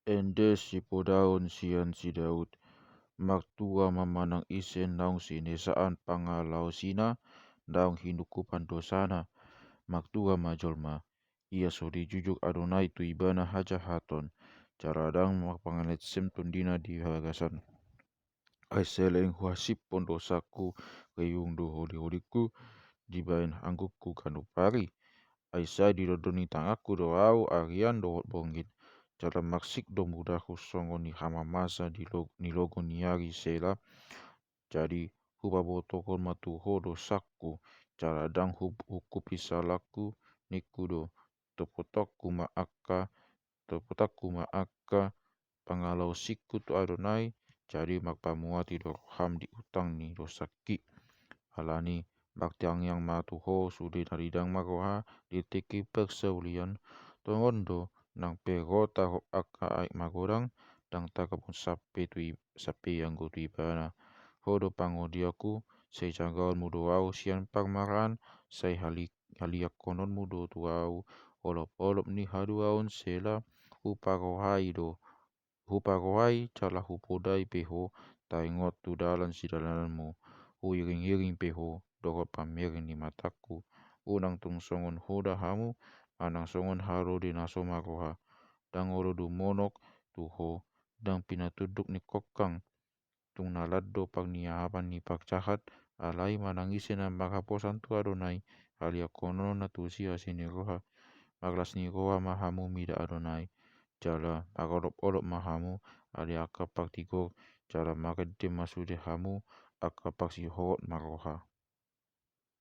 Ende si podaun sian si Daud, maktua mamanang isen naung sinesaan pangalau sina, naung hinukupan dosana, maktua majolma. Ia sodi jujuk Adonai tu ibana hajahaton, caradang makpanganet sem tundina di hagasan. Aiseleng huasipon dosaku kayung do holi-holiku, dibain angguku kanupari. Aisai didodoni tangaku doau arian do bongit. Dalam maksik do mudaku songo ni hama masa ni logo niari sela. Jadi hubabotokon matuho dosaku. Caradang hukupi salaku nikudo. Topotaku maaka pangalau siku tu Adonai. Jadi makpamuati doham di utang ni dosaki. Alani baktiang yang matuho sudi naridang magoha diteki persaulian tongondo nang perota ho aka aik magodang dang takapun sape yang go tuibana hodo pangodiaku sei jagaon mudo au sian pangmaran sei haliak konon mudo tuau olop-olop ni haduaon sela huparohai cala hupodai peho taingot tu dalan si dalanmu huiring-iring peho dogot pamerin ni mataku unang tung songon hoda hamu anang songon haro di nasomaroha dang orodu monok tuho dang pinatuduk ni kokang tung naladdo pag niahapan ni pagcahat alai manangisi na makaposan tu Adonai alia kono na tu sia sini roha maglas ni roha mahamu mida Adonai jala magodop-odop mahamu alia akapak tigo jala magedde masude hamu akapak si hot maroha.